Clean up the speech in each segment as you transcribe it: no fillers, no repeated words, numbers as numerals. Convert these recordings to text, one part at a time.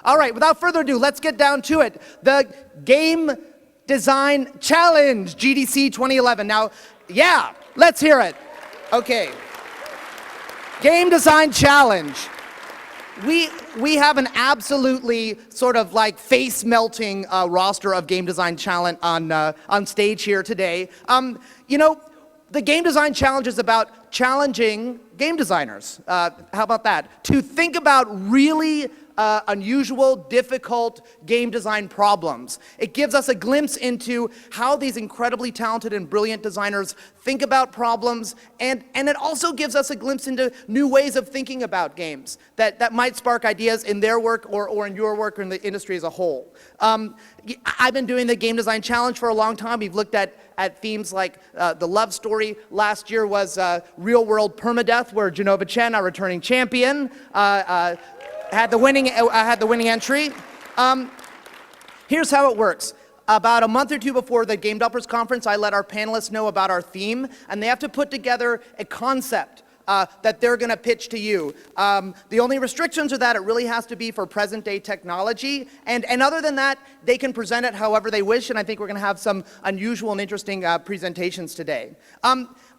All right, without further ado, let's get down to it. The Game Design Challenge, GDC 2011. Now, yeah, let's hear it. Okay. Game Design Challenge. We have an absolutely sort of like face-melting roster of game design talent on stage here today. You know, the Game Design Challenge is about challenging game designers. How about that? To think about really unusual, difficult game design problems. It gives us a glimpse into how these incredibly talented and brilliant designers think about problems, and it also gives us a glimpse into new ways of thinking about games that might spark ideas in their work or in your work or in the industry as a whole. I've been doing the Game Design Challenge for a long time. We've looked at themes like the love story. Last year was real world permadeath, where Jenova Chen, our returning champion, had the winning entry. Here's how it works. About a month or two before the Game Developers Conference, I let our panelists know about our theme, and they have to put together a concept that they're going to pitch to you. The only restrictions are that it really has to be for present-day technology, and other than that, they can present it however they wish, and I think we're going to have some unusual and interesting presentations today.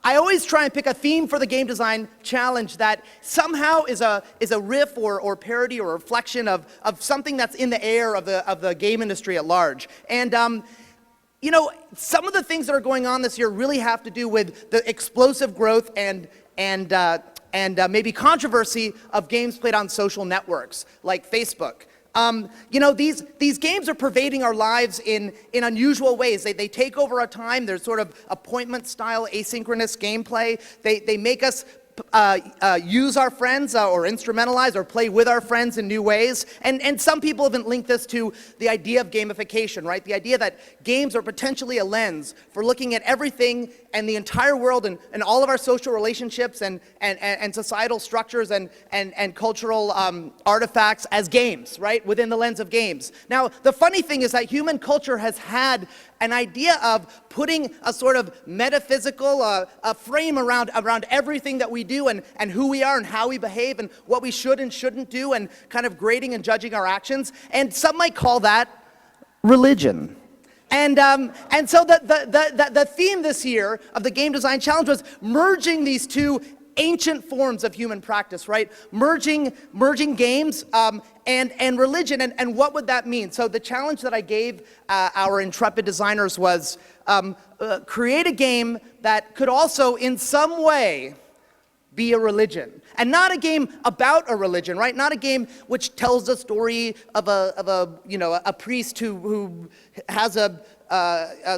I always try and pick a theme for the Game Design Challenge that somehow is a riff or parody or reflection of something that's in the air of the game industry at large. And you know, some of the things that are going on this year really have to do with the explosive growth and maybe controversy of games played on social networks like Facebook. You know, these games are pervading our lives in unusual ways. They take over our time. There's sort of appointment-style asynchronous gameplay. They make us use our friends or instrumentalize or play with our friends in new ways. And some people have linked this to the idea of gamification, right? The idea that games are potentially a lens for looking at everything and the entire world and all of our social relationships and societal structures and cultural artifacts as games, right? Within the lens of games. Now, the funny thing is that human culture has had an idea of putting a sort of metaphysical a frame around everything that we do and who we are and how we behave and what we should and shouldn't do and kind of grading and judging our actions. And some might call that religion. And so the theme this year of the Game Design Challenge was merging these two ancient forms of human practice, right? Merging games and religion, and what would that mean? So the challenge that I gave our intrepid designers was create a game that could also in some way be a religion. And not a game about a religion, right? Not a game which tells the story of a priest who has a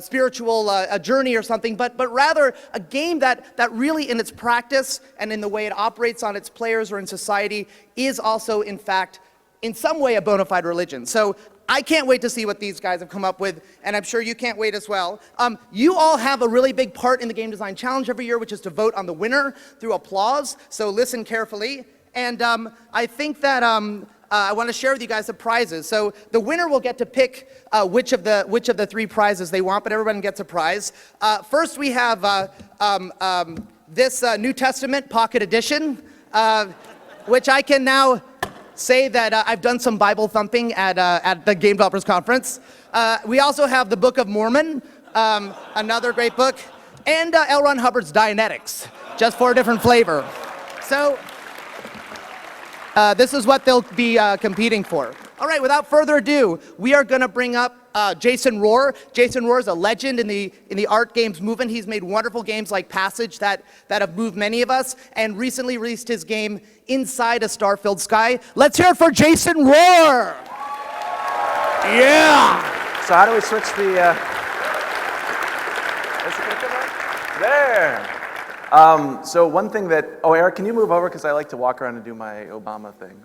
spiritual journey or something, but rather a game that really in its practice and in the way it operates on its players or in society is also in fact in some way a bona fide religion. So I can't wait to see what these guys have come up with, and I'm sure you can't wait as well. You all have a really big part in the Game Design Challenge every year, which is to vote on the winner through applause, so listen carefully. And I think that I want to share with you guys the prizes. So the winner will get to pick which of the three prizes they want, but everyone gets a prize. First we have this New Testament Pocket Edition, which I can now say that I've done some Bible thumping at the Game Developers Conference. We also have the Book of Mormon, another great book, and L. Ron Hubbard's Dianetics, just for a different flavor. So this is what they'll be competing for. All right, without further ado, we are going to bring up Jason Rohrer. Jason Rohrer is a legend in the art games movement. He's made wonderful games like Passage that have moved many of us, and recently released his game Inside a Star-Filled Sky. Let's hear it for Jason Rohrer. Yeah. So how do we switch the? There. So one thing that, Eric, can you move over because I like to walk around and do my Obama thing.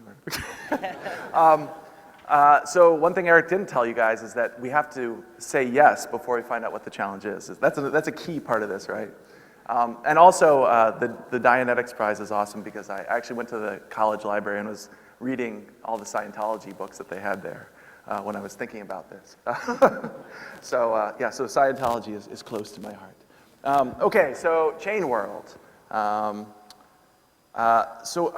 So one thing Eric didn't tell you guys is that we have to say yes before we find out what the challenge is. That's a key part of this, right? And also the Dianetics Prize is awesome because I actually went to the college library and was reading all the Scientology books that they had there when I was thinking about this. So Scientology is, close to my heart. Okay, so Chain World. Chain World. So one thing that, Eric, can you move over because I like to walk around and do my Obama thing. So one thing Eric didn't tell you guys is that we have to say yes before we find out what the challenge is. That's a key part of this, right? And also the Dianetics Prize is awesome because I actually went to the college library and was reading all the Scientology books that they had there when I was thinking about this. So So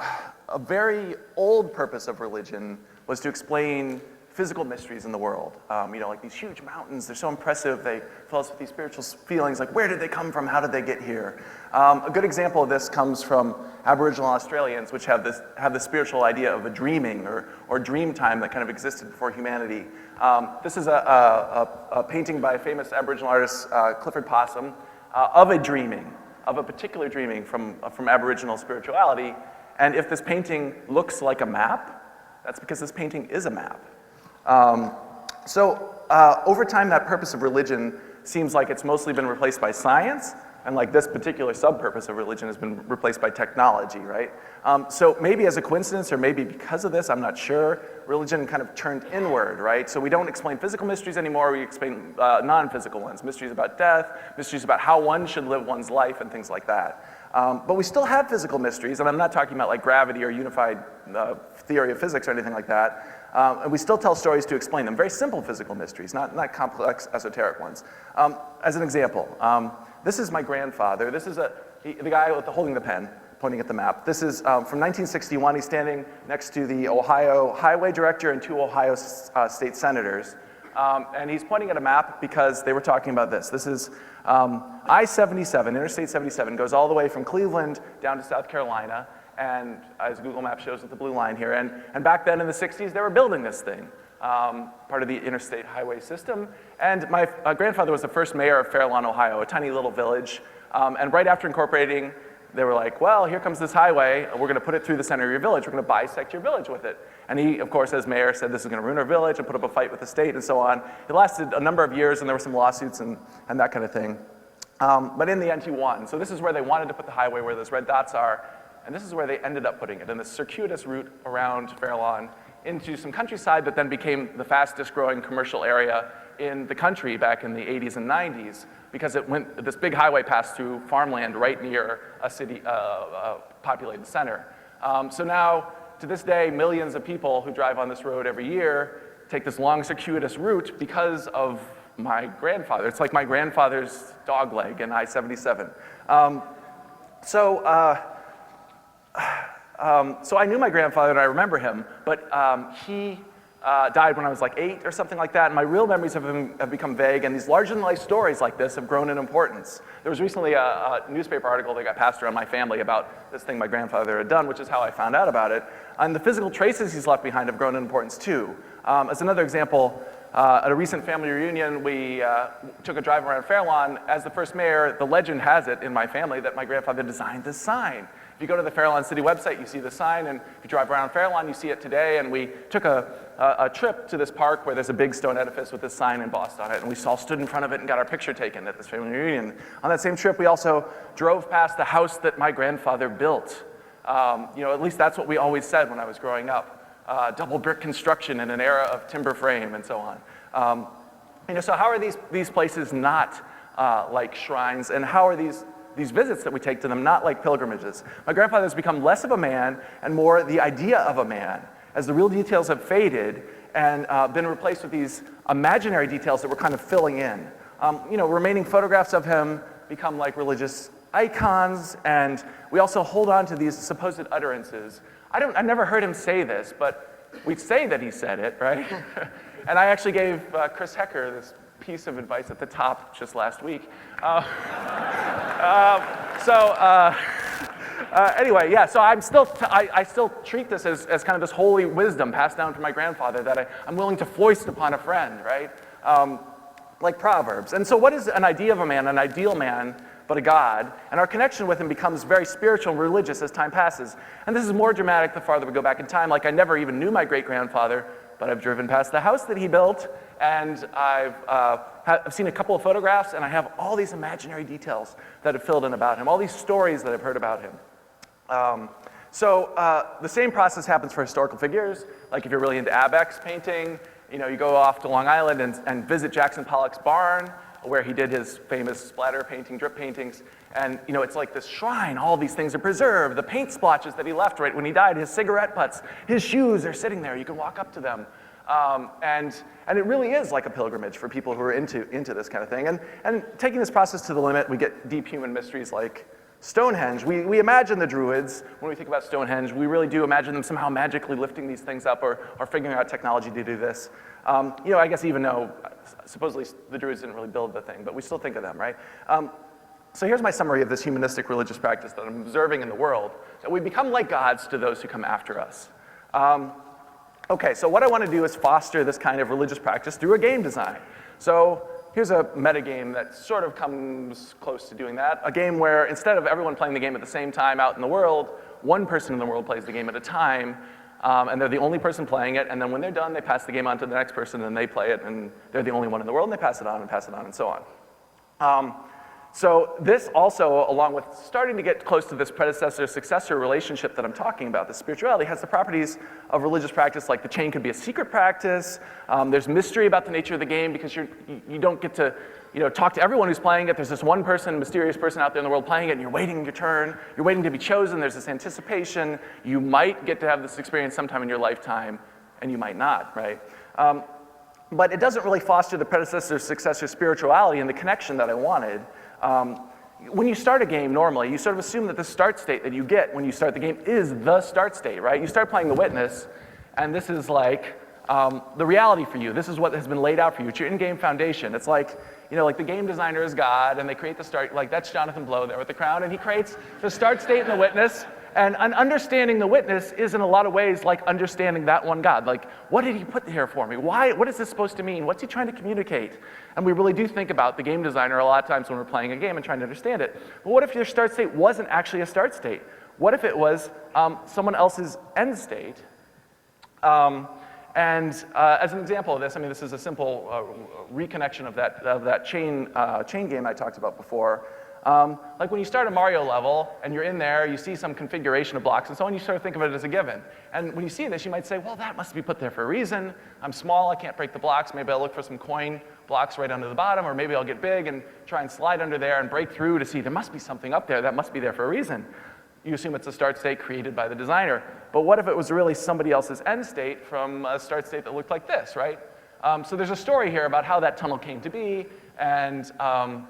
a very old purpose of religion was to explain physical mysteries in the world. Like these huge mountains, they're so impressive, they fill us with these spiritual feelings, like where did they come from, how did they get here? A good example of this comes from Aboriginal Australians, which have the spiritual idea of a dreaming or dream time that kind of existed before humanity. This is a painting by famous Aboriginal artist Clifford Possum of a dreaming, of a particular dreaming from Aboriginal spirituality. And if this painting looks like a map, that's because this painting is a map. Over time, that purpose of religion seems like it's mostly been replaced by science, and like this particular sub-purpose of religion has been replaced by technology, right? So maybe as a coincidence, or maybe because of this, I'm not sure, religion kind of turned inward, right? So we don't explain physical mysteries anymore, we explain non-physical ones, mysteries about death, mysteries about how one should live one's life, and things like that. But we still have physical mysteries, and I'm not talking about like gravity or unified theory of physics or anything like that. And we still tell stories to explain them. Very simple physical mysteries, not complex esoteric ones. As an example, this is my grandfather. This is the guy holding the pen, pointing at the map. This is from 1961. He's standing next to the Ohio Highway Director and 2 Ohio state senators. And he's pointing at a map because they were talking about this. This is I-77, Interstate 77, goes all the way from Cleveland down to South Carolina. And as Google Maps shows with the blue line here. And back then in the 60s, they were building this thing, part of the interstate highway system. And my grandfather was the first mayor of Fairlawn, Ohio, a tiny little village. And right after incorporating, they were like, well, here comes this highway. We're going to put it through the center of your village. We're going to bisect your village with it. And he, of course, as mayor, said this is going to ruin our village and put up a fight with the state and so on. It lasted a number of years, and there were some lawsuits and that kind of thing. But in the end, he won. So this is where they wanted to put the highway, where those red dots are. And this is where they ended up putting it, in this circuitous route around Fairlawn into some countryside that then became the fastest growing commercial area in the country back in the 80s and 90s, because this big highway passed through farmland right near a city, populated center. So now, to this day, millions of people who drive on this road every year take this long circuitous route because of my grandfather. It's like my grandfather's dog leg in I-77. So I knew my grandfather and I remember him, but he died when I was like 8 or something like that, and my real memories of him have become vague, and these larger-than-life stories like this have grown in importance. There was recently a newspaper article that got passed around my family about this thing my grandfather had done, which is how I found out about it, and the physical traces he's left behind have grown in importance too. As another example, at a recent family reunion, we took a drive around Fairlawn. As the first mayor, the legend has it in my family that my grandfather designed this sign. If you go to the Fairlawn City website, you see the sign, and if you drive around Fairlawn, you see it today. And we took a trip to this park where there's a big stone edifice with this sign embossed on it, and we all stood in front of it and got our picture taken at this family reunion. On that same trip, we also drove past the house that my grandfather built. At least that's what we always said when I was growing up. Double brick construction in an era of timber frame and so on. So how are these places not like shrines, and how are these visits that we take to them not like pilgrimages? My grandfather has become less of a man and more the idea of a man, as the real details have faded and been replaced with these imaginary details that we're kind of filling in. Remaining photographs of him become like religious icons, and we also hold on to these supposed utterances. I never heard him say this, but we say that he said it, right? And I actually gave Chris Hecker this piece of advice at the top just last week. Anyway, yeah, so I still treat this as kind of this holy wisdom passed down from my grandfather that I'm willing to foist upon a friend, right? Like Proverbs. And so what is an idea of a man, an ideal man, but a God? And our connection with him becomes very spiritual and religious as time passes. And this is more dramatic the farther we go back in time. Like, I never even knew my great-grandfather, but I've driven past the house that he built, and I've seen a couple of photographs, and I have all these imaginary details that have filled in about him, all these stories that I've heard about him. The same process happens for historical figures. Like, if you're really into Abex painting, you go off to Long Island and visit Jackson Pollock's barn, where he did his famous splatter painting, drip paintings. And it's like this shrine. All these things are preserved. The paint splotches that he left right when he died, his cigarette butts, his shoes are sitting there. You can walk up to them. And it really is like a pilgrimage for people who are into this kind of thing. And taking this process to the limit, we get deep human mysteries like Stonehenge, we imagine the Druids, when we think about Stonehenge, we really do imagine them somehow magically lifting these things up or figuring out technology to do this. I guess even though supposedly the Druids didn't really build the thing, but we still think of them, right? So here's my summary of this humanistic religious practice that I'm observing in the world, that we become like gods to those who come after us. Okay, so what I want to do is foster this kind of religious practice through a game design. So here's a metagame that sort of comes close to doing that. A game where instead of everyone playing the game at the same time out in the world, one person in the world plays the game at a time, and they're the only person playing it, and then when they're done, they pass the game on to the next person, and they play it, and they're the only one in the world, and they pass it on, and so on. So this also, along with starting to get close to this predecessor-successor relationship that I'm talking about, the spirituality, has the properties of religious practice, like the chain could be a secret practice. There's mystery about the nature of the game because you don't get to talk to everyone who's playing it. There's this one person, mysterious person out there in the world playing it, and you're waiting your turn. You're waiting to be chosen. There's this anticipation. You might get to have this experience sometime in your lifetime, and you might not, right? But it doesn't really foster the predecessor-successor spirituality and the connection that I wanted. When you start a game normally, you sort of assume that the start state that you get when you start the game is the start state, right? You start playing the witness, and this is like the reality for you. This is what has been laid out for you. It's your in-game foundation. It's like, like the game designer is God, and they create the start, like that's Jonathan Blow there with the crown, and he creates the start state and the witness. And understanding the witness is in a lot of ways like understanding that one God. Like, what did he put here for me? Why? What is this supposed to mean? What's he trying to communicate? And we really do think about the game designer a lot of times when we're playing a game and trying to understand it. But what if your start state wasn't actually a start state? What if it was someone else's end state? As an example of this, this is a simple reconnection of that chain game I talked about before. Like when you start a Mario level and you're in there, you see some configuration of blocks and so on, you sort of think of it as a given. And when you see this, you might say, well, that must be put there for a reason. I'm small, I can't break the blocks. Maybe I'll look for some coin blocks right under the bottom, or maybe I'll get big and try and slide under there and break through to see there must be something up there that must be there for a reason. You assume it's a start state created by the designer. But what if it was really somebody else's end state from a start state that looked like this, right? So there's a story here about how that tunnel came to be, and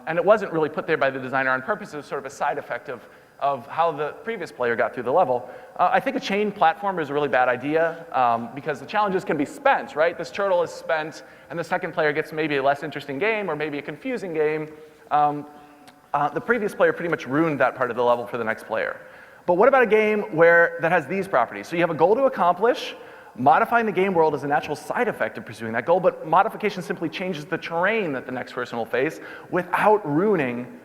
it wasn't really put there by the designer on purpose. It was sort of a side effect of how the previous player got through the level. I think a chain platform is a really bad idea because the challenges can be spent, right? This turtle is spent, and the second player gets maybe a less interesting game or maybe a confusing game. The previous player pretty much ruined that part of the level for the next player. But what about a game that has these properties? So you have a goal to accomplish. Modifying the game world is a natural side effect of pursuing that goal, but modification simply changes the terrain that the next person will face without ruining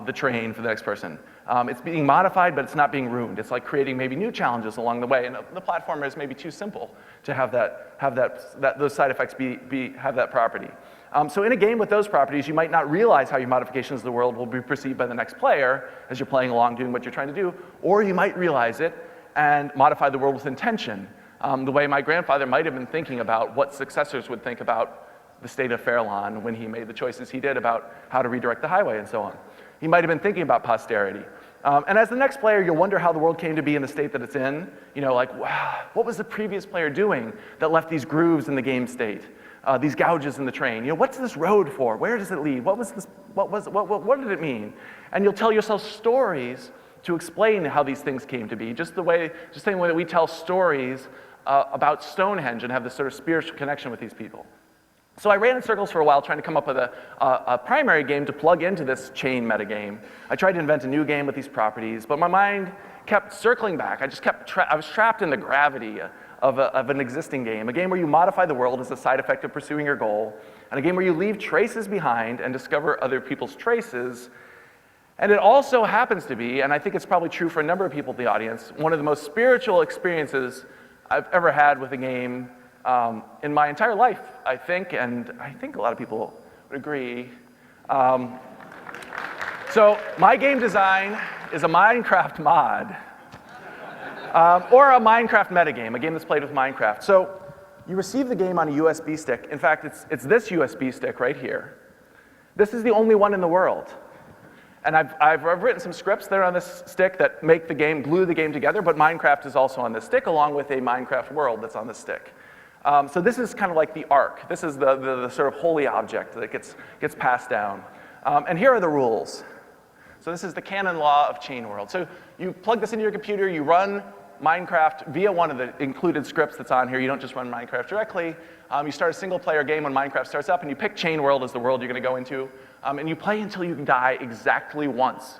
the terrain for the next person. It's being modified, but it's not being ruined. It's like creating maybe new challenges along the way, and the platformer is maybe too simple to have those side effects have that property. So in a game with those properties, you might not realize how your modifications of the world will be perceived by the next player as you're playing along doing what you're trying to do, or you might realize it and modify the world with intention. The way my grandfather might have been thinking about what successors would think about the state of Fairlawn when he made the choices he did about how to redirect the highway and so on. He might have been thinking about posterity. And as the next player, you'll wonder how the world came to be in the state that it's in. Like, wow, what was the previous player doing that left these grooves in the game state, these gouges in the train? What's this road for? Where does it lead? What did it mean? And you'll tell yourself stories to explain how these things came to be, just the same way that we tell stories about Stonehenge and have this sort of spiritual connection with these people. So I ran in circles for a while trying to come up with a primary game to plug into this chain metagame. I tried to invent a new game with these properties, but my mind kept circling back. I was trapped in the gravity of an existing game, a game where you modify the world as a side effect of pursuing your goal, and a game where you leave traces behind and discover other people's traces. And it also happens to be, and I think it's probably true for a number of people in the audience, one of the most spiritual experiences I've ever had with a game in my entire life, I think, and I think a lot of people would agree. So my game design is a Minecraft mod, or a Minecraft metagame, a game that's played with Minecraft. So you receive the game on a USB stick. In fact, it's this USB stick right here. This is the only one in the world. And I've written some scripts that are on this stick that make the game, glue the game together, but Minecraft is also on this stick, along with a Minecraft world that's on this stick. So this is kind of like the Ark. This is the sort of holy object that gets passed down. And here are the rules. So this is the canon law of chain world. So you plug this into your computer, you run Minecraft via one of the included scripts that's on here. You don't just run Minecraft directly. You start a single player game when Minecraft starts up, and you pick chain world as the world you're going to go into. And you play until you die exactly once.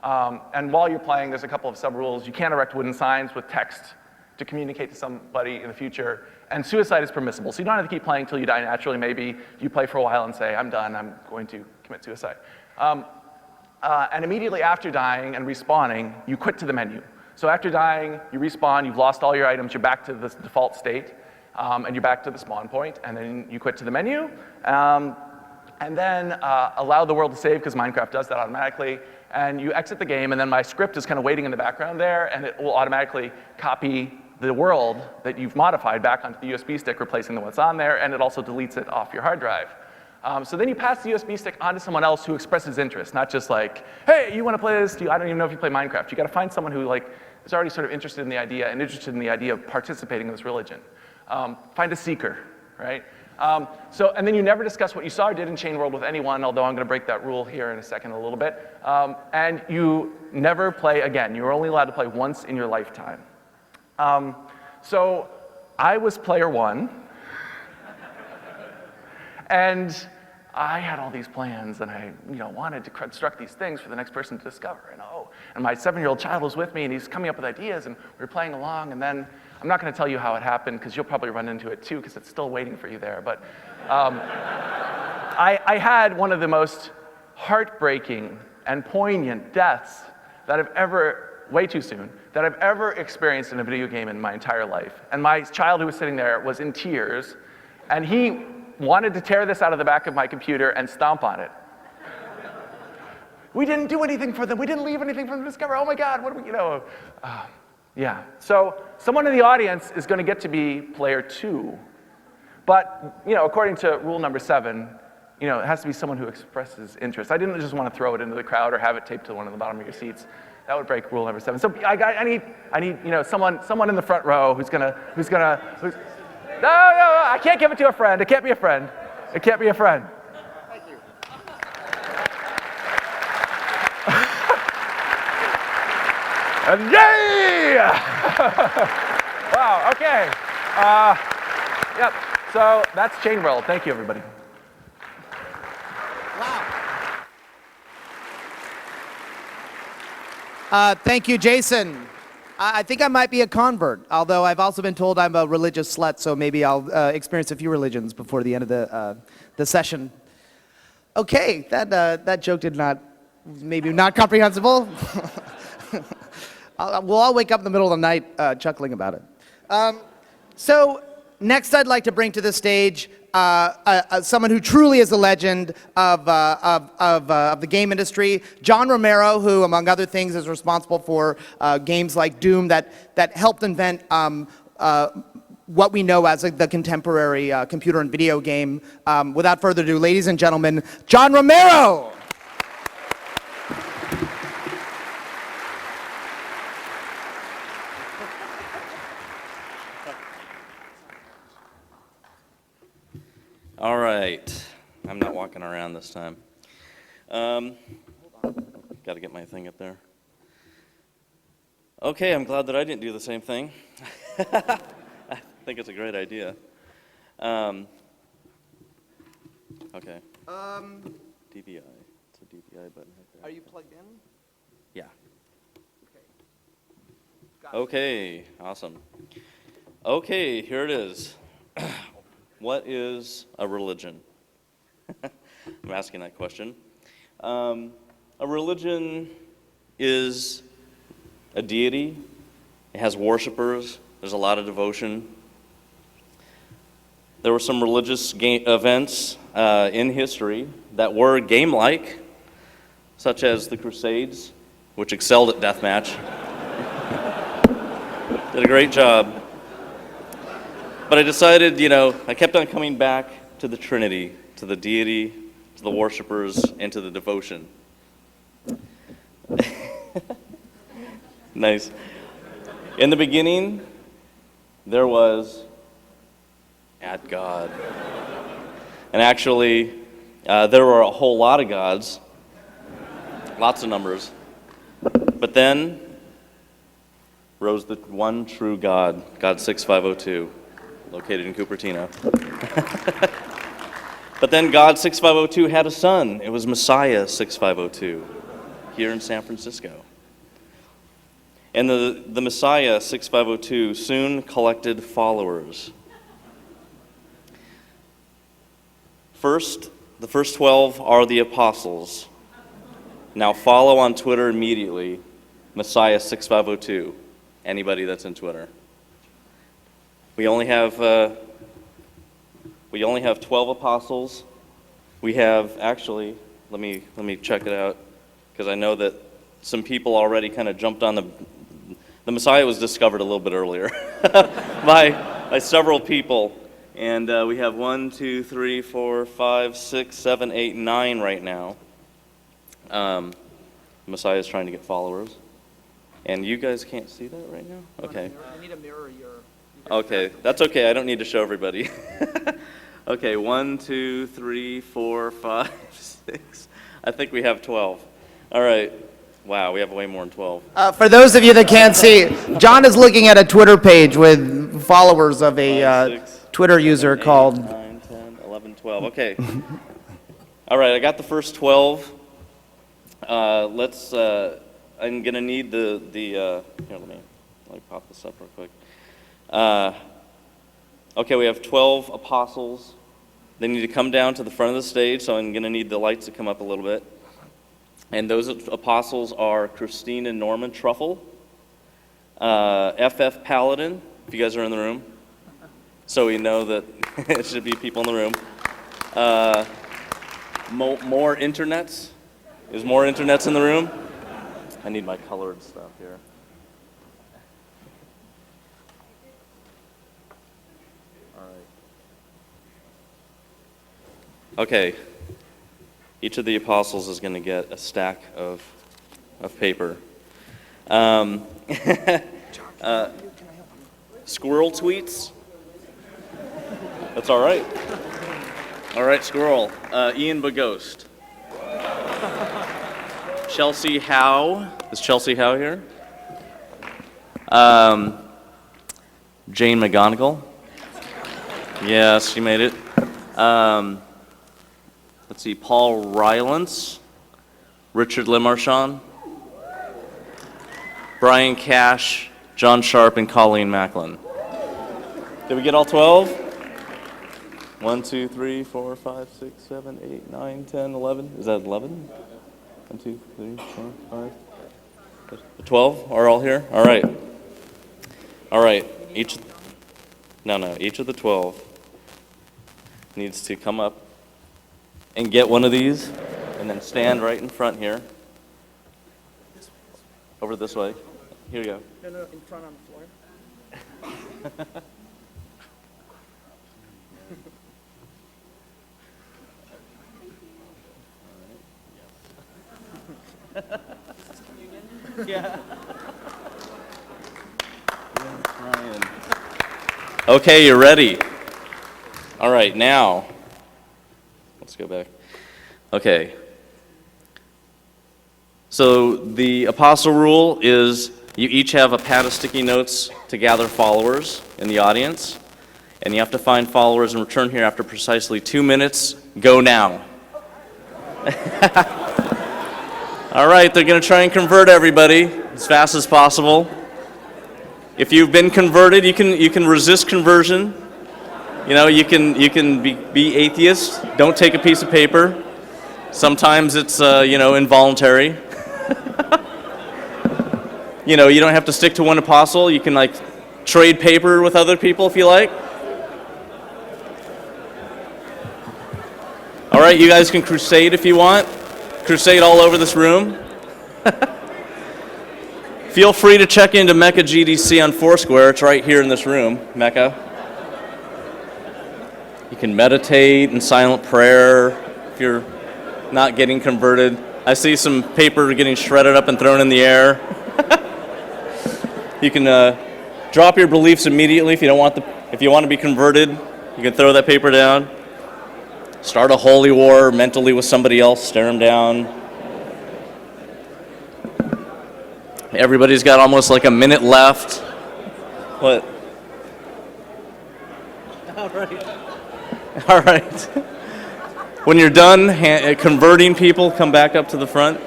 And while you're playing, there's a couple of sub-rules. You can't erect wooden signs with text to communicate to somebody in the future. And suicide is permissible. So you don't have to keep playing until you die naturally. Maybe you play for a while and say, I'm done, I'm going to commit suicide. And immediately after dying and respawning, you quit to the menu. So after dying, you respawn, you've lost all your items, you're back to the default state, and you're back to the spawn point, and then you quit to the menu, and then allow the world to save, because Minecraft does that automatically, and you exit the game, and then my script is kind of waiting in the background there, and it will automatically copy the world that you've modified back onto the USB stick, replacing the what's on there, and it also deletes it off your hard drive. So then you pass the USB stick onto someone else who expresses interest, not just like, hey, you want to play this? I don't even know if you play Minecraft. You got to find someone who is already sort of interested in the idea and interested in the idea of participating in this religion. Find a seeker, right? And then you never discuss what you saw or did in Chain World with anyone, although I'm going to break that rule here in a second a little bit. And you never play again. You're only allowed to play once in your lifetime. So I was player one. And I had all these plans, and I wanted to construct these things for the next person to discover. And my 7-year-old child was with me, and he's coming up with ideas, and we were playing along. And then I'm not going to tell you how it happened, because you'll probably run into it too, because it's still waiting for you there. But I had one of the most heartbreaking and poignant deaths that I've ever, way too soon, that I've ever experienced in a video game in my entire life. And my child who was sitting there was in tears, and he wanted to tear this out of the back of my computer and stomp on it. We didn't do anything for them. We didn't leave anything for them to discover. Oh my God, what do we, yeah. So someone in the audience is going to get to be player two. But, according to rule number 7, it has to be someone who expresses interest. I didn't just want to throw it into the crowd or have it taped to one of the bottom of your seats. That would break rule number 7. So I need someone in the front row who's no, I can't give it to a friend. It can't be a friend. It can't be a friend. Thank you. And yay! Wow, okay. Yep, so that's Chain World. Thank you, everybody. Wow. Thank you, Jason. I think I might be a convert, although I've also been told I'm a religious slut, so maybe I'll experience a few religions before the end of the session. Okay, that joke maybe not comprehensible. We'll all wake up in the middle of the night chuckling about it. So next I'd like to bring to the stage someone who truly is a legend of the game industry, John Romero, who, among other things, is responsible for games like Doom that helped invent what we know as the contemporary computer and video game. Without further ado, ladies and gentlemen, John Romero! All right, I'm not walking around this time. Got to get my thing up there. Okay, I'm glad that I didn't do the same thing. I think it's a great idea. Okay. DVI. It's a DVI button right there. Are you plugged in? Yeah. Okay. Got it. Okay, awesome. Okay, here it is. What is a religion? I'm asking that question. A religion is a deity. It has worshipers. There's a lot of devotion. There were some religious events in history that were game-like, such as the Crusades, which excelled at deathmatch. Did a great job. But I decided, I kept on coming back to the Trinity, to the deity, to the worshipers, and to the devotion. Nice. In the beginning, there was at God. And actually, there were a whole lot of gods. lots of numbers. But then rose the one true God, God 6502, located in Cupertino. But then God 6502 had a son. It was Messiah 6502 here in San Francisco. And the Messiah 6502 soon collected followers. First, the first 12 are the apostles. Now follow on Twitter immediately, Messiah 6502. Anybody that's in Twitter. We only have 12 apostles. We have actually, let me check it out, because I know that some people already kind of jumped on the Messiah was discovered a little bit earlier by several people. And we have 1, 2, 3, 4, 5, 6, 7, 8, 9 right now. Messiah is trying to get followers. And you guys can't see that right now? Okay. I need a mirror Okay, that's okay. I don't need to show everybody. Okay, 1, 2, 3, 4, 5, 6. I think we have 12. All right. Wow, we have way more than 12. For those of you that can't see, John is looking at a Twitter page with followers of a 5, 6, Twitter user 8, called... 9, 10, 11, 12. Okay. All right, I got the first 12. I'm going to need the here, let me pop this up real quick. Okay, we have 12 apostles. They need to come down to the front of the stage, so I'm going to need the lights to come up a little bit. And those apostles are Christine and Norman Truffle, FF Paladin, if you guys are in the room, so we know that it should be people in the room. More internets. Is more internets in the room? I need my colored stuff here. All right. Okay. Each of the apostles is going to get a stack of paper. Squirrel tweets? That's all right. All right, Squirrel. Ian Bagost. Chelsea Howe. Is Chelsea Howe here? Jane McGonigal. Yes, she made it. Let's see, Paul Rylance, Richard Lemarchand, Brian Cash, John Sharp, and Colleen Macklin. Did we get all 12? 1, 2, 3, 4, 5, 6, 7, 8, 9, 10, 11. Is that 11? 1, 2, 3, 4, 5. The 12 are all here? All right. All right. Each of the 12 needs to come up and get one of these, and then stand right in front here. Over this way. Here you go. No, in front on the floor. Yeah. Okay, you're ready. All right, now, let's go back. Okay. So the apostle rule is you each have a pad of sticky notes to gather followers in the audience, and you have to find followers and return here after precisely 2 minutes. Go now. All right, they're going to try and convert everybody as fast as possible. If you've been converted, you can resist conversion. You know, you can be atheist. Don't take a piece of paper. Sometimes it's involuntary. You know, you don't have to stick to one apostle. You can trade paper with other people if you like. All right, you guys can crusade if you want. Crusade all over this room. Feel free to check into Mecca GDC on Foursquare. It's right here in this room, Mecca. You can meditate in silent prayer if you're not getting converted. I see some paper getting shredded up and thrown in the air. You can drop your beliefs immediately if you want to be converted. You can throw that paper down. Start a holy war mentally with somebody else, stare them down. Everybody's got almost like a minute left. What? All right. All right. When you're done converting people, come back up to the front.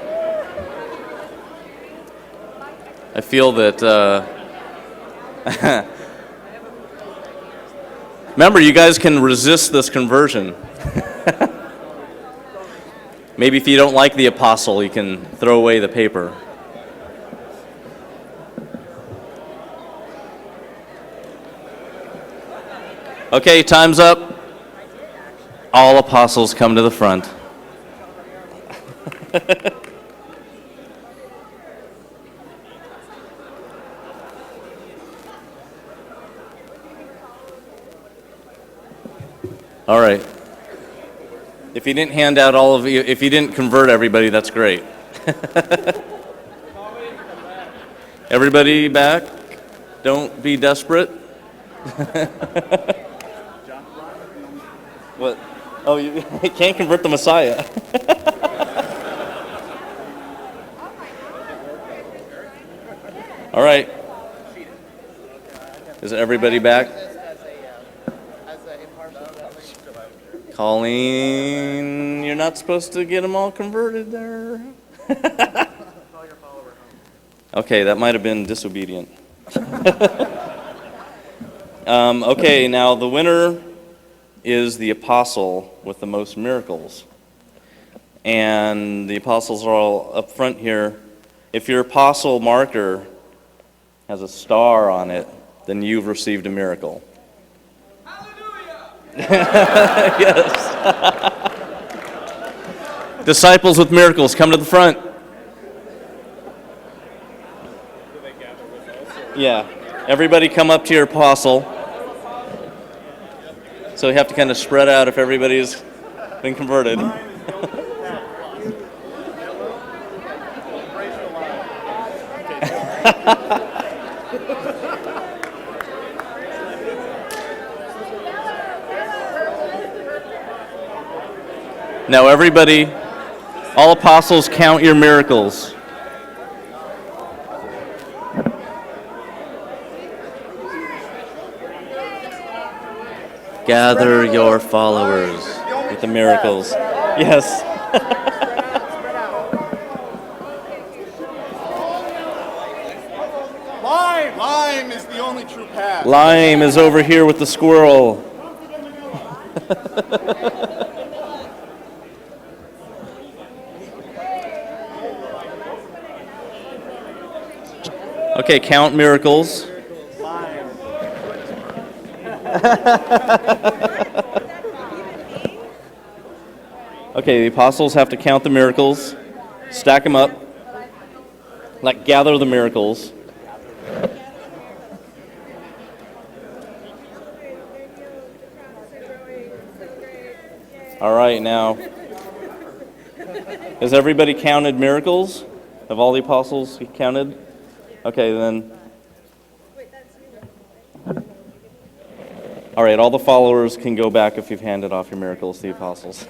I feel that, remember, you guys can resist this conversion. Maybe if you don't like the apostle, you can throw away the paper. Okay, time's up. All apostles come to the front. All right. If you didn't hand out all of you, if you didn't convert everybody, that's great. Everybody back? Don't be desperate. What? Oh, you can't convert the Messiah. All right. Is everybody back? Colleen, you're not supposed to get them all converted there. Okay, that might have been disobedient. Okay, now the winner is the apostle with the most miracles. And the apostles are all up front here. If your apostle marker has a star on it, then you've received a miracle. Yes. Disciples with miracles, come to the front. Yeah. Everybody come up to your apostle. So you have to kind of spread out if everybody's been converted. Now everybody, all apostles, count your miracles. Gather your followers with the miracles. Yes. Lime is the only true path. Lime is over here with the squirrel. Okay, count miracles. Okay, the apostles have to count the miracles, stack them up, like gather the miracles. All right, now, has everybody counted miracles? Have all the apostles counted? Okay, then. All right, all the followers can go back if you've handed off your miracles to the apostles.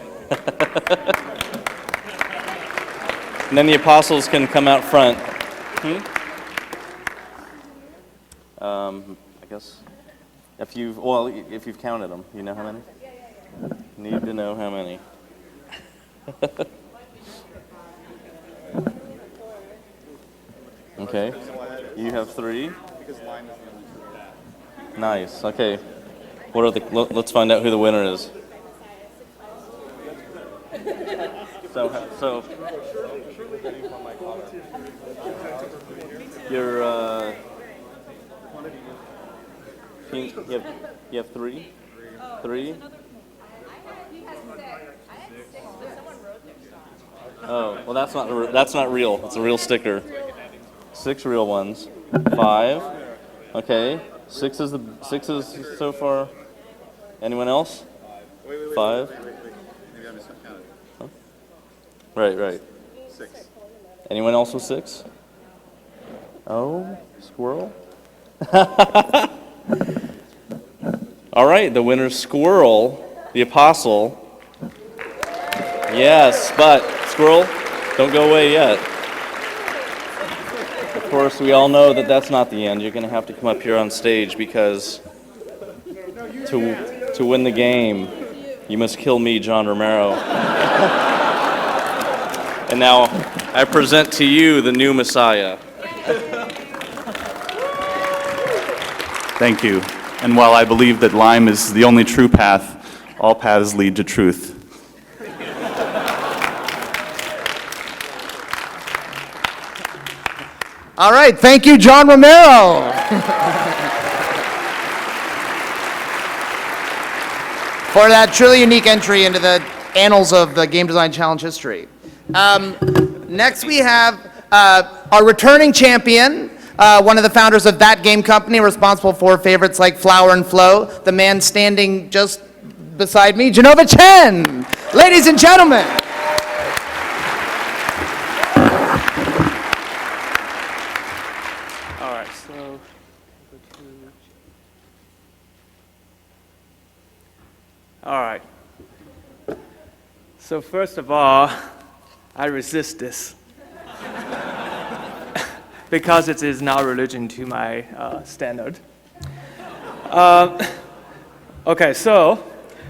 And then the apostles can come out front. I guess if you've counted them, you know how many? Need to know how many. Okay, you have 3. Nice. Okay, what are the? Let's find out who the winner is. So you're you have 3. 3. Oh, well, that's not real. It's a real sticker. 6 real ones. 5. Okay. 6 is so far. Anyone else? 5. Maybe I miscounted. Huh? Right. 6. Anyone else with 6? Oh, squirrel. All right, the winner's Squirrel, the apostle. Yes, but Squirrel, don't go away yet. Of course, we all know that that's not the end. You're going to have to come up here on stage because to win the game, you must kill me, John Romero. And now I present to you the new Messiah. Thank you. And while I believe that lime is the only true path, all paths lead to truth. All right, thank you, John Romero. For that truly unique entry into the annals of the Game Design Challenge history. Next we have our returning champion, one of the founders of That Game Company, responsible for favorites like Flower and Flow, the man standing just beside me, Jenova Chen. Ladies and gentlemen. All right, so all right. So first of all, I resist this because it is not religion to my standard. Okay, so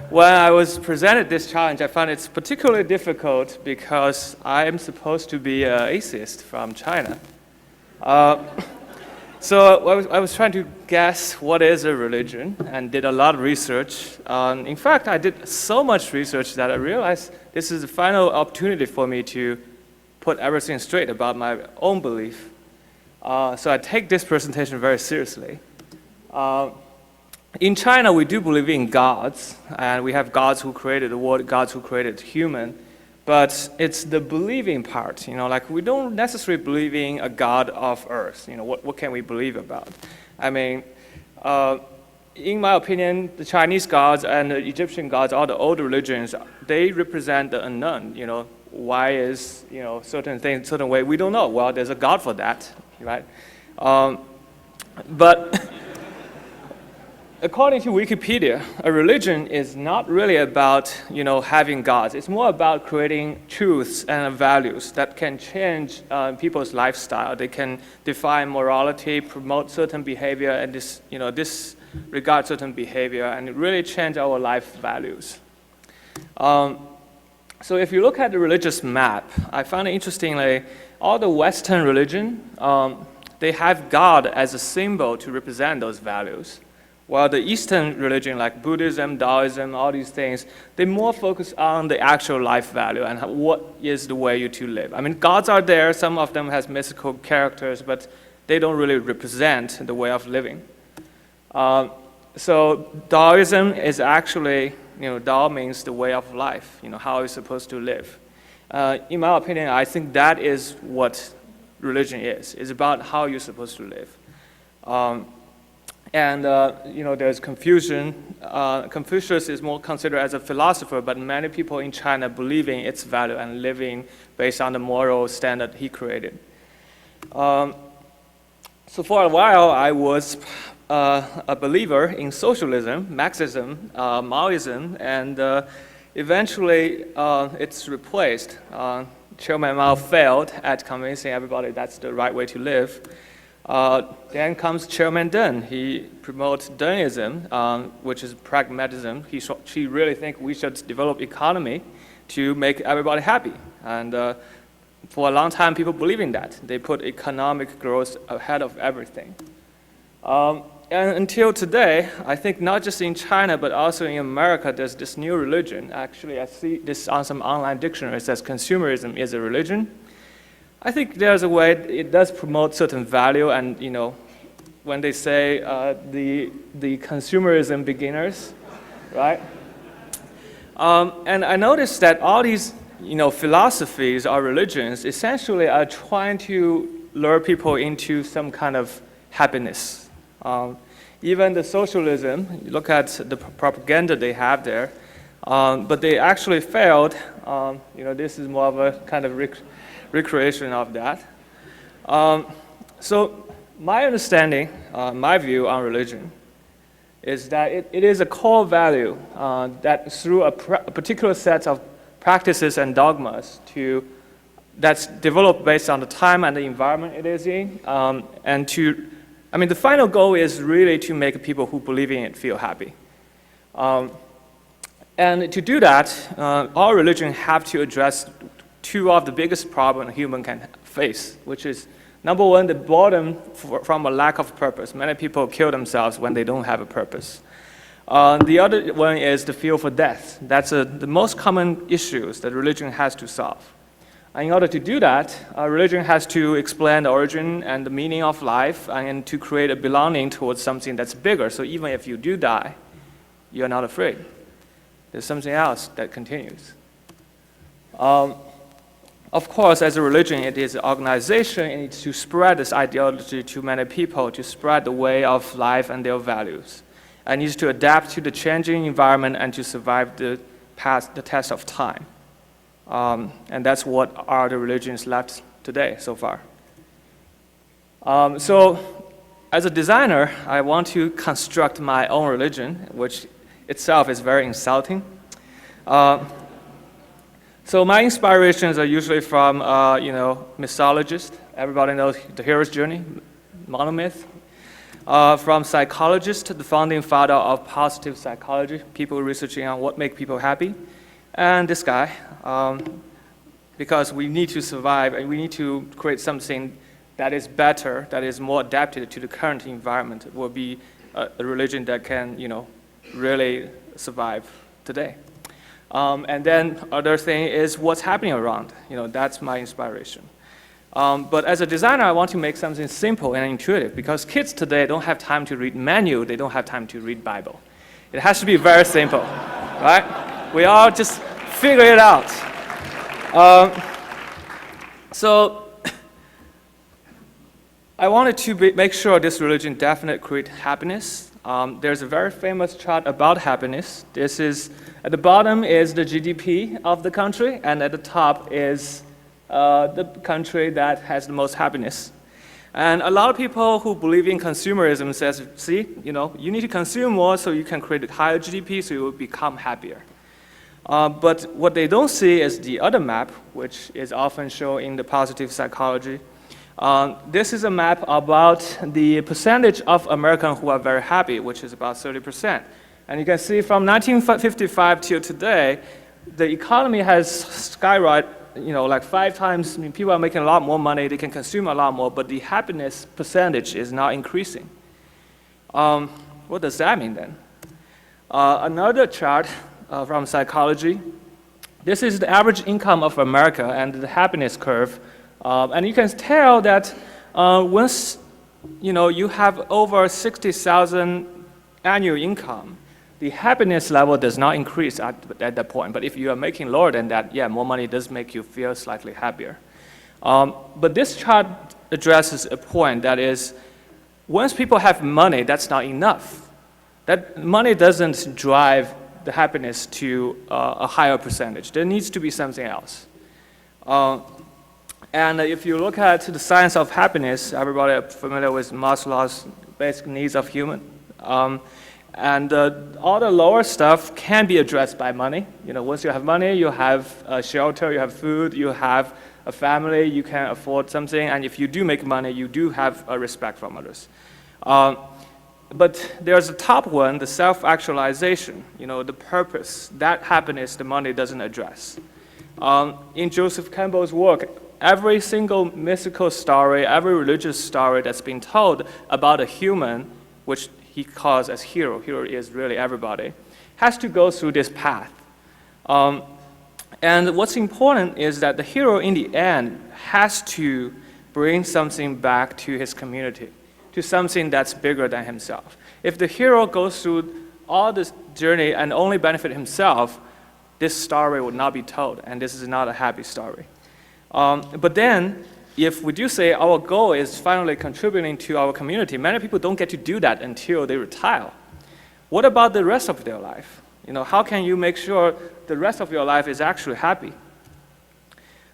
when I was presented this challenge, I found it's particularly difficult because I am supposed to be an atheist from China. So I was trying to guess what is a religion and did a lot of research. In fact, I did so much research that I realized this is the final opportunity for me to put everything straight about my own belief. So I take this presentation very seriously. In China, we do believe in gods, and we have gods who created the world, gods who created human. But it's the believing part, like we don't necessarily believe in a God of earth. What can we believe about? I mean, in my opinion, the Chinese gods and the Egyptian gods, all the old religions, they represent the unknown. Why is, certain things, certain way, we don't know. Well, there's a God for that, right? But according to Wikipedia, a religion is not really about, having gods. It's more about creating truths and values that can change people's lifestyle. They can define morality, promote certain behavior, and disregard certain behavior, and really change our life values. So if you look at the religious map, I found it interestingly, all the Western religion, they have God as a symbol to represent those values. While the Eastern religion, like Buddhism, Taoism, all these things, they more focus on the actual life value and what is the way you to live. I mean, gods are there. Some of them has mystical characters, but they don't really represent the way of living. So Taoism is actually, Tao means the way of life, how you're supposed to live. In my opinion, I think that is what religion is. It's about how you're supposed to live. And there's confusion. Confucius is more considered as a philosopher, but many people in China believe in its value and living based on the moral standard he created. So for a while, I was a believer in socialism, Marxism, Maoism, and eventually it's replaced. Chairman Mao failed at convincing everybody that's the right way to live. Then comes Chairman Deng. He promotes Dengism, which is pragmatism. He really thinks we should develop economy to make everybody happy. And for a long time, people believe in that. They put economic growth ahead of everything. And until today, I think not just in China, but also in America, there's this new religion. Actually, I see this on some online dictionary. It says consumerism is a religion. I think there's a way it does promote certain value, and when they say the consumerism beginners, right? And I noticed that all these philosophies or religions essentially are trying to lure people into some kind of happiness. Even the socialism, you look at the propaganda they have there, but they actually failed. This is more of a kind of recreation of that. So my understanding, my view on religion is that it is a core value that through a particular set of practices and dogmas to that's developed based on the time and the environment it is in. The final goal is really to make people who believe in it feel happy. And to do that, all religions have to address two of the biggest problems a human can face, which is, number one, the boredom from a lack of purpose. Many people kill themselves when they don't have a purpose. The other one is the fear for death. That's the most common issues that religion has to solve. And in order to do that, religion has to explain the origin and the meaning of life and to create a belonging towards something that's bigger. So even if you do die, you're not afraid. There's something else that continues. Of course, as a religion, it is an organization, and it's to spread this ideology to many people, to spread the way of life and their values. And needs to adapt to the changing environment and to survive the test of time. And that's what are the religions left today so far. So as a designer, I want to construct my own religion, which itself is very insulting. So my inspirations are usually from, mythologists. Everybody knows the hero's journey, monomyth. From psychologists, the founding father of positive psychology, people researching on what makes people happy. And this guy, because we need to survive and we need to create something that is better, that is more adapted to the current environment. It will be a religion that can, really survive today. And then other thing is what's happening around. That's my inspiration. But as a designer, I want to make something simple and intuitive because kids today don't have time to read manual. They don't have time to read Bible. It has to be very simple, right? We all just figure it out. So I wanted to make sure this religion definitely create happiness. There's a very famous chart about happiness. This is, at the bottom is the GDP of the country, and at the top is the country that has the most happiness. And a lot of people who believe in consumerism says, see, you need to consume more so you can create a higher GDP so you will become happier. But what they don't see is the other map, which is often shown in the positive psychology. This is a map about the percentage of Americans who are very happy, which is about 30%. And you can see from 1955 till today, the economy has skyrocketed, like 5 times. People are making a lot more money, they can consume a lot more, but the happiness percentage is not increasing. What does that mean then? Another chart from psychology. This is the average income of America and the happiness curve. And you can tell that once you have over 60,000 annual income, the happiness level does not increase at that point. But if you are making lower than that, yeah, more money does make you feel slightly happier. But this chart addresses a point that is, once people have money, that's not enough. That money doesn't drive the happiness to a higher percentage. There needs to be something else. And if you look at the science of happiness, everybody familiar with Maslow's basic needs of human. And all the lower stuff can be addressed by money. Once you have money, you have shelter, you have food, you have a family, you can afford something, and if you do make money, you do have a respect from others. But there's a top one, the self-actualization, the purpose. That happiness, the money doesn't address. In Joseph Campbell's work, every single mythical story, every religious story that's been told about a human, which he calls as hero is really everybody, has to go through this path. And what's important is that the hero in the end has to bring something back to his community, to something that's bigger than himself. If the hero goes through all this journey and only benefit himself, this story would not be told, and this is not a happy story. But then, if we do say our goal is finally contributing to our community, many people don't get to do that until they retire. What about the rest of their life? How can you make sure the rest of your life is actually happy?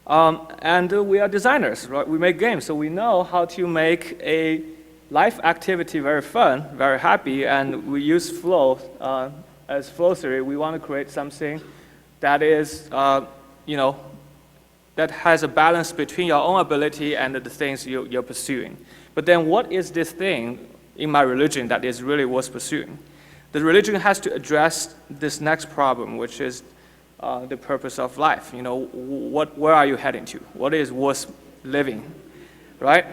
And we are designers, right? We make games, so we know how to make a life activity very fun, very happy, and we use flow as flow theory. We want to create something that is, that has a balance between your own ability and the things you're pursuing. But then what is this thing in my religion that is really worth pursuing? The religion has to address this next problem, which is the purpose of life. You know, where are you heading to? What is worth living, right?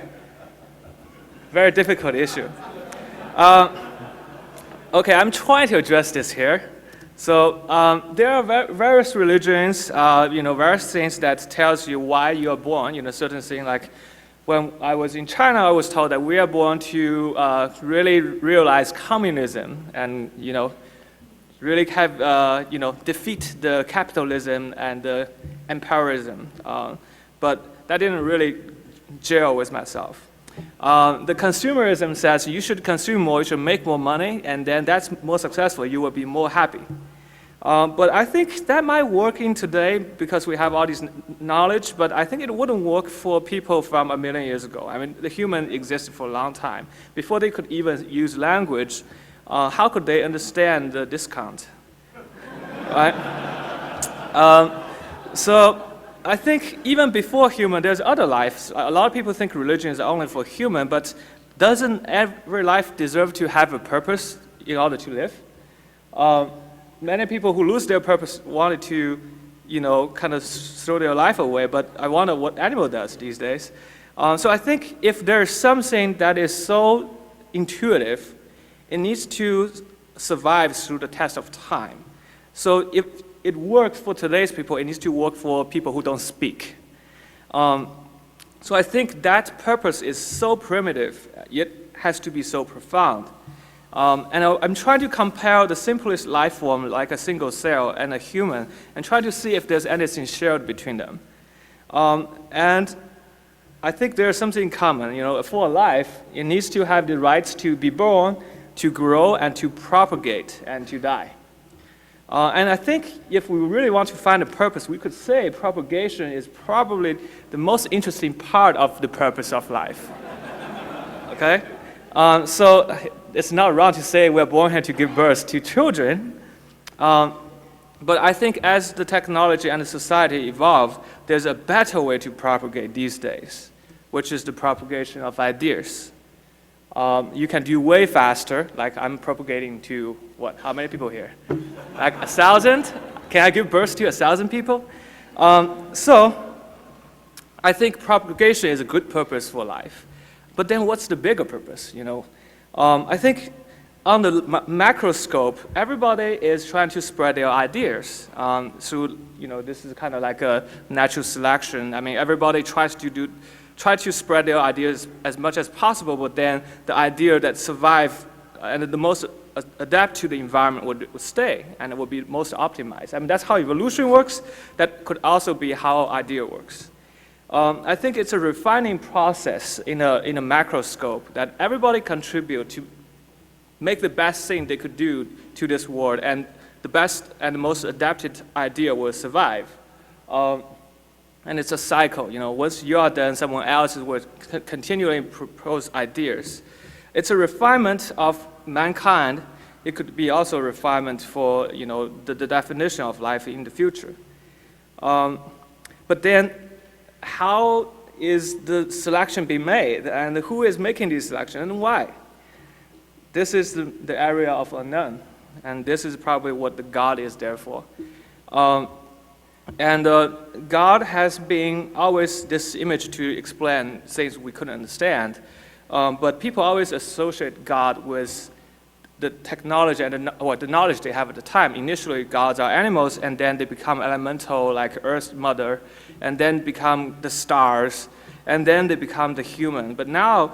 Very difficult issue. Okay, I'm trying to address this here. So there are various religions, various things that tells you why you are born. Certain things like when I was in China, I was told that we are born to really realize communism and really have defeat the capitalism and the imperialism. But that didn't really gel with myself. The consumerism says you should consume more, you should make more money, and then that's more successful, you will be more happy. But I think that might work in today because we have all this knowledge, but I think it wouldn't work for people from 1 million years ago. I mean, the human existed for a long time. Before they could even use language, how could they understand the discount, right? So I think even before human, there's other lives. A lot of people think religion is only for human, but doesn't every life deserve to have a purpose in order to live? Many people who lose their purpose wanted to, kind of throw their life away, but I wonder what animal does these days. So I think if there's something that is so intuitive, it needs to survive through the test of time. So if it works for today's people, it needs to work for people who don't speak. So I think that purpose is so primitive, yet has to be so profound. And I'm trying to compare the simplest life form, like a single cell, and a human, and try to see if there's anything shared between them. And I think there's something common. For a life, it needs to have the rights to be born, to grow, and to propagate, and to die. And I think if we really want to find a purpose, we could say propagation is probably the most interesting part of the purpose of life. Okay? So it's not wrong to say we're born here to give birth to children. But I think as the technology and the society evolve, there's a better way to propagate these days, which is the propagation of ideas. You can do way faster, like I'm propagating to, how many people here? Like 1,000? Can I give birth to 1,000 people? So I think propagation is a good purpose for life. But then what's the bigger purpose, I think on the macro scope, everybody is trying to spread their ideas through, this is kind of like a natural selection. I mean, everybody tries to spread their ideas as much as possible, but then the idea that survive and the most adapt to the environment would stay, and it would be most optimized. I mean, that's how evolution works. That could also be how idea works. I think it's a refining process in a macro scope that everybody contribute to make the best thing they could do to this world, and the best and the most adapted idea will survive. And it's a cycle. Once you are done, someone else will continually propose ideas. It's a refinement of mankind. It could be also a refinement for the definition of life in the future. But then, how is the selection being made, and who is making this selection, and why? This is the area of unknown, and this is probably what the God is there for. And God has been always this image to explain things we couldn't understand, but people always associate God with the technology and the knowledge they have at the time. Initially, gods are animals, and then they become elemental, like Earth's mother, and then become the stars, and then they become the human. But now,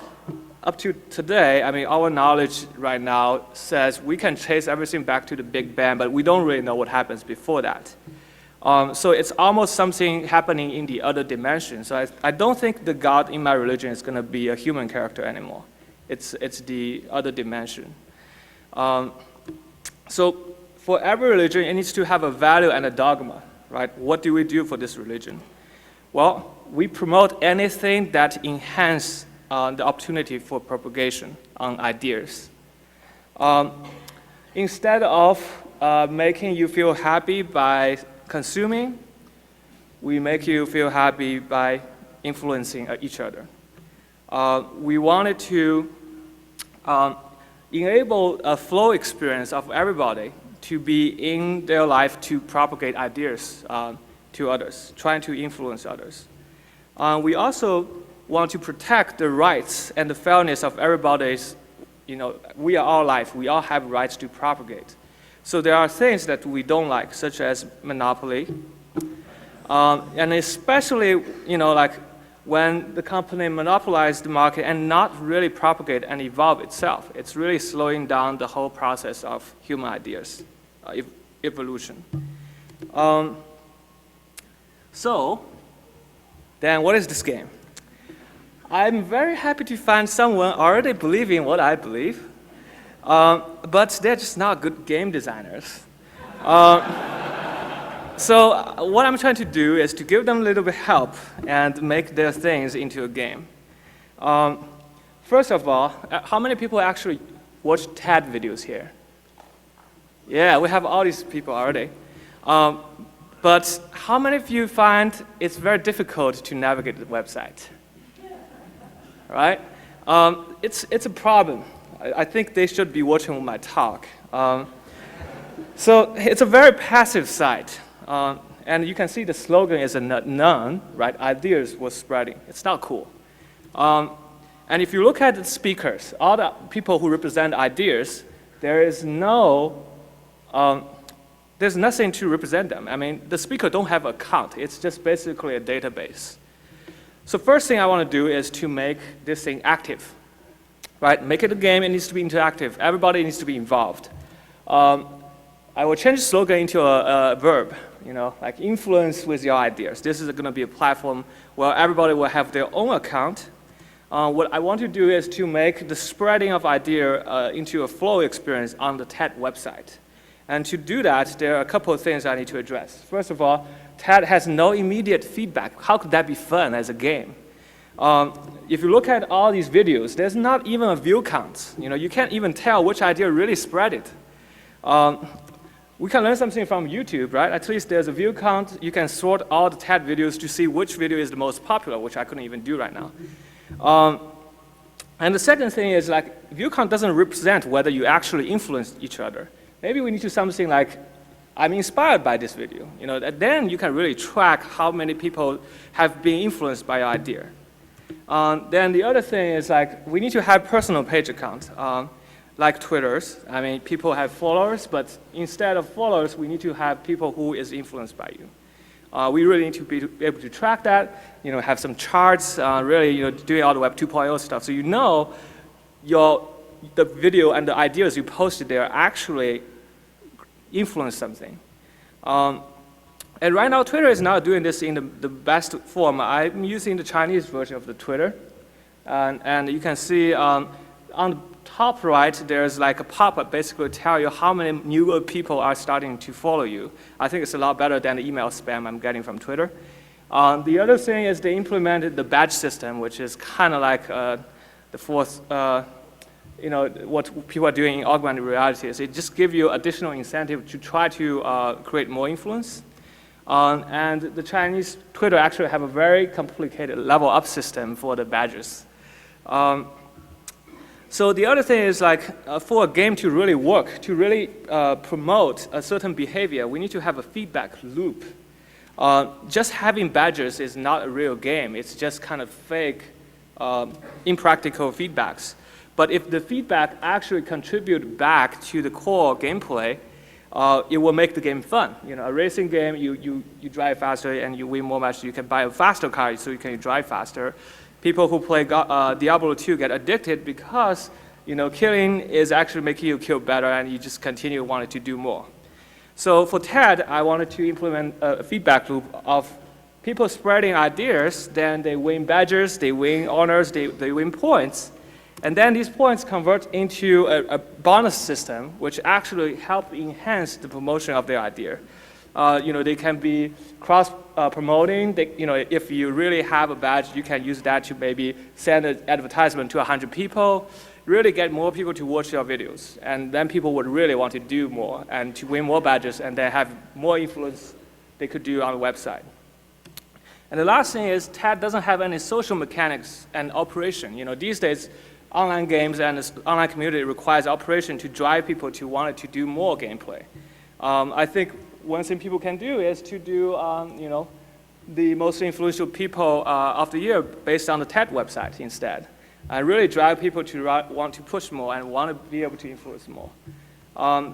up to today, I mean, our knowledge right now says we can trace everything back to the Big Bang, but we don't really know what happens before that. So it's almost something happening in the other dimension. So I don't think the God in my religion is going to be a human character anymore. It's the other dimension. So for every religion, it needs to have a value and a dogma, right? What do we do for this religion? Well, we promote anything that enhances the opportunity for propagation on ideas. Instead of making you feel happy by consuming, we make you feel happy by influencing each other. We wanted to enable a flow experience of everybody to be in their life to propagate ideas to others, trying to influence others. We also want to protect the rights and the fairness of everybody's, we are all life, we all have rights to propagate. So there are things that we don't like, such as monopoly, and especially, like when the company monopolizes the market and not really propagate and evolve itself. It's really slowing down the whole process of human ideas, evolution. So, then what is this game? I'm very happy to find someone already believing what I believe, but they're just not good game designers. So what I'm trying to do is to give them a little bit help and make their things into a game. First of all, how many people actually watch TED videos here? Yeah, we have all these people already. But how many of you find it's very difficult to navigate the website? Right? It's a problem. I think they should be watching my talk. So it's a very passive site. And you can see the slogan is none, right? Ideas was spreading. It's not cool. And if you look at the speakers, all the people who represent ideas, there's nothing to represent them. I mean, the speaker don't have an account. It's just basically a database. So first thing I want to do is to make this thing active, right? Make it a game. It needs to be interactive. Everybody needs to be involved. I will change the slogan into a verb, like influence with your ideas. This is going to be a platform where everybody will have their own account. What I want to do is to make the spreading of idea into a flow experience on the TED website. And to do that, there are a couple of things I need to address. First of all, TED has no immediate feedback. How could that be fun as a game? If you look at all these videos, there's not even a view count. You can't even tell which idea really spread it. We can learn something from YouTube, right? At least there's a view count. You can sort all the TED videos to see which video is the most popular, which I couldn't even do right now. And the second thing is, like, view count doesn't represent whether you actually influenced each other. Maybe we need to do something like, I'm inspired by this video. Then you can really track how many people have been influenced by your idea. Then the other thing is, like, we need to have personal page accounts. Like Twitter's. I mean, people have followers, but instead of followers, we need to have people who is influenced by you. We really need to be able to track that, have some charts, really, doing all the Web 2.0 stuff. So the video and the ideas you posted there actually influence something. And right now, Twitter is not doing this in the best form. I'm using the Chinese version of the Twitter. And you can see on the top right, there's like a pop-up basically tell you how many newer people are starting to follow you. I think it's a lot better than the email spam I'm getting from Twitter. The other thing is they implemented the badge system, which is kind of like the fourth, what people are doing in augmented reality. Is it just gives you additional incentive to try to create more influence. And the Chinese Twitter actually have a very complicated level up system for the badges. So the other thing is, like, for a game to really work, to really promote a certain behavior, we need to have a feedback loop. Just having badges is not a real game. It's just kind of fake, impractical feedbacks. But if the feedback actually contribute back to the core gameplay, it will make the game fun. A racing game, you drive faster and you win more matches. You can buy a faster car so you can drive faster. People who play Diablo 2 get addicted because killing is actually making you kill better, and you just continue wanting to do more. So for TED, I wanted to implement a feedback loop of people spreading ideas. Then they win badges, they win honors, they win points, and then these points convert into a bonus system, which actually help enhance the promotion of their idea. They can be cross-promoting. If you really have a badge, you can use that to maybe send an advertisement to 100 people, really get more people to watch your videos. And then people would really want to do more and to win more badges, and then have more influence they could do on the website. And the last thing is TED doesn't have any social mechanics and operation. These days, online games and this online community requires operation to drive people to want to do more gameplay. I think one thing people can do is to do, the most influential people of the year based on the TED website instead. And really drive people to want to push more and want to be able to influence more.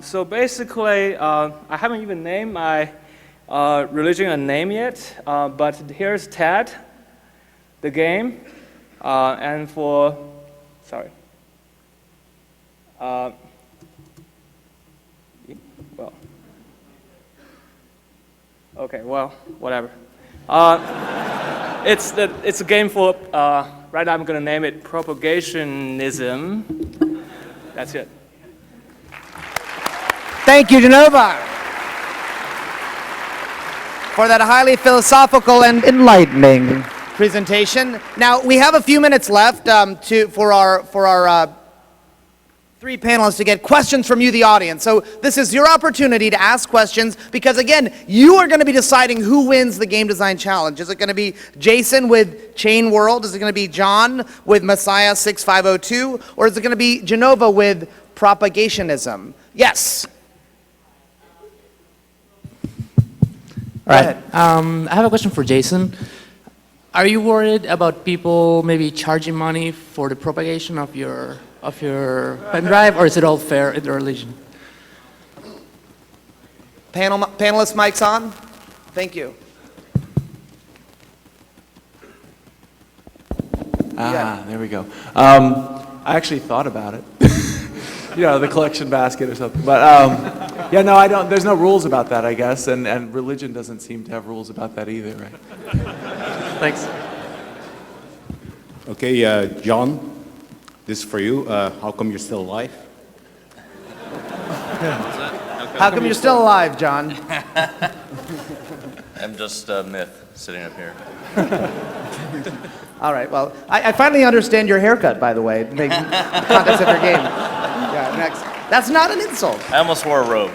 So basically, I haven't even named my religion a name yet, but here's TED, the game, and for, sorry. Whatever. It's a game for, right now I'm going to name it Propagationism. That's it. Thank you, Janova, for that highly philosophical and enlightening presentation. Now, we have a few minutes left for our three panelists to get questions from you, the audience. So this is your opportunity to ask questions because, again, you are going to be deciding who wins the Game Design Challenge. Is it going to be Jason with Chain World? Is it going to be John with Messiah 6502? Or is it going to be Jenova with Propagationism? Yes. All right. I have a question for Jason. Are you worried about people maybe charging money for the propagation of your pen drive, or is it all fair in the religion? Panelist mics on. Thank you. There we go. I actually thought about it. The collection basket or something. But yeah, no, I don't. There's no rules about that, I guess, and religion doesn't seem to have rules about that either, right? Thanks. Okay, John, this is for you. How come you're still alive? How come you're still alive, John? I'm just a myth sitting up here. All right, well, I finally understand your haircut, by the way, in the context of your game. Yeah, next. That's not an insult. I almost wore a robe.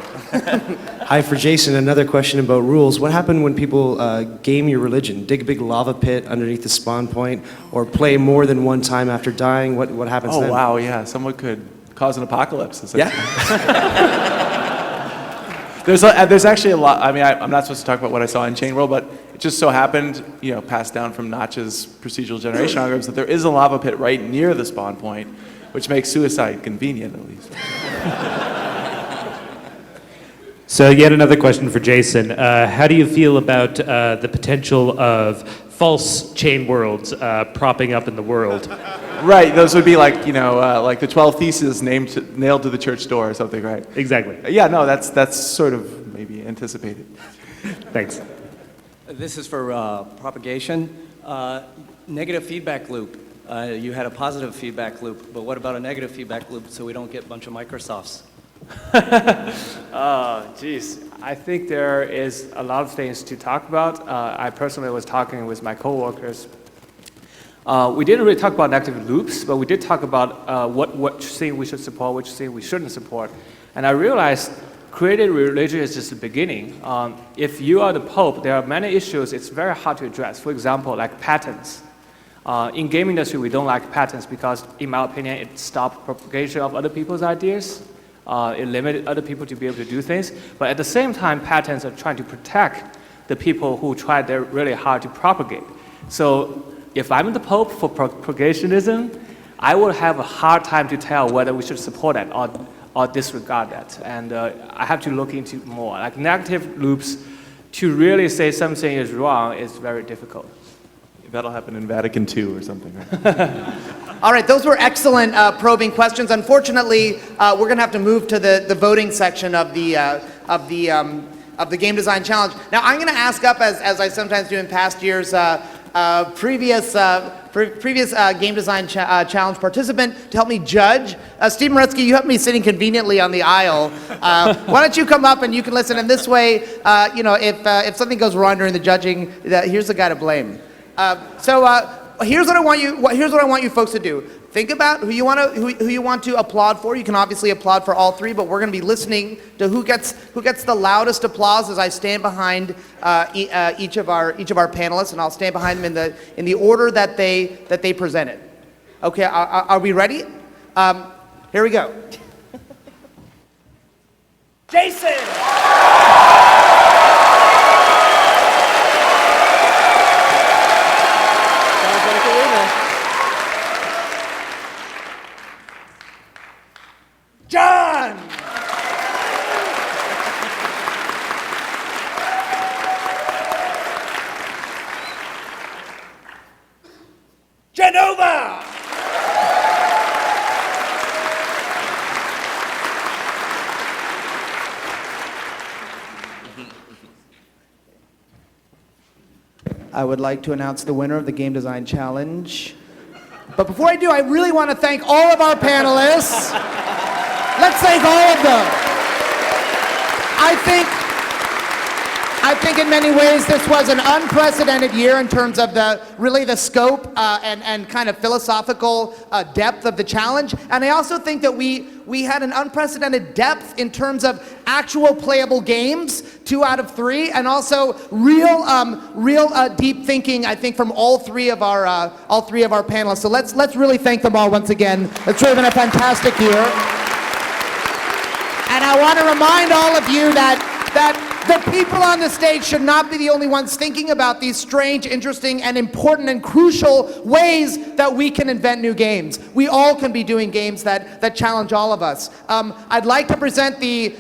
Hi, for Jason, another question about rules. What happened when people game your religion? Dig a big lava pit underneath the spawn point, or play more than one time after dying? What happens then? Oh, wow, yeah. Someone could cause an apocalypse. Yeah. There's actually a lot. I mean, I'm not supposed to talk about what I saw in Chain World, but it just so happened, passed down from Notch's procedural generation algorithms, that there is a lava pit right near the spawn point, which makes suicide convenient, at least. So yet another question for Jason. How do you feel about the potential of false chain worlds propping up in the world? Right, those would be like, like the 12 Theses nailed to the church door or something, right? Exactly. Yeah, no, that's sort of maybe anticipated. Thanks. This is for propagation. Negative feedback loop. You had a positive feedback loop, but what about a negative feedback loop so we don't get a bunch of Microsofts? Geez. I think there is a lot of things to talk about. I personally was talking with my coworkers. We didn't really talk about negative loops, but we did talk about what thing we should support, which thing we shouldn't support. And I realized created religion is just the beginning. If you are the Pope, there are many issues it's very hard to address. For example, like patents. In game industry, we don't like patents because, in my opinion, it stops propagation of other people's ideas. It limited other people to be able to do things. But at the same time, patents are trying to protect the people who try their really hard to propagate. So if I'm the Pope for propagationism, I would have a hard time to tell whether we should support that or disregard that. And I have to look into more. Like negative loops, to really say something is wrong is very difficult. That'll happen in Vatican II or something, right? All right, those were excellent probing questions. Unfortunately, we're going to have to move to the voting section of the Game Design Challenge. Now, I'm going to ask up, as I sometimes do in past years, previous Game Design Challenge participant to help me judge. Steve Moretzky, you have me sitting conveniently on the aisle. Why don't you come up and you can listen? And this way, if something goes wrong during the judging, here's the guy to blame. Here's what I want you folks to do. Think about who you want to applaud for. You can obviously applaud for all three, but we're going to be listening to who gets the loudest applause as I stand behind each of our panelists, and I'll stand behind them in the order that they presented. Okay, are we ready? Here we go. Jason. John! Jenova! I would like to announce the winner of the Game Design Challenge. But before I do, I really want to thank all of our panelists. Let's thank all of them. I think in many ways this was an unprecedented year in terms of the scope and kind of philosophical depth of the challenge. And I also think that we had an unprecedented depth in terms of actual playable games, 2 out of 3, and also real deep thinking, I think, from all three of our panelists. So let's really thank them all once again. It's really been a fantastic year. And I want to remind all of you that the people on the stage should not be the only ones thinking about these strange, interesting, and important and crucial ways that we can invent new games. We all can be doing games that challenge all of us. I'd like to present the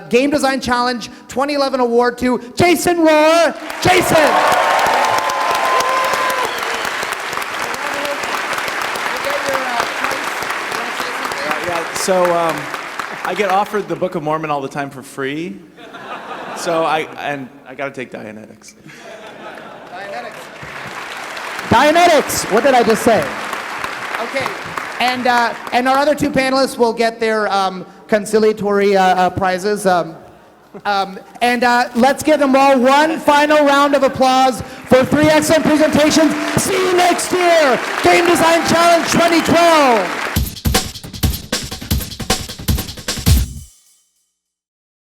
Game Design Challenge 2011 award to Jason Rohrer. Jason! So I get offered the Book of Mormon all the time for free. So I got to take Dianetics. Dianetics. What did I just say? Okay. And our other 2 panelists will get their conciliatory prizes. Let's give them all one final round of applause for 3 excellent presentations. See you next year. Game Design Challenge 2012.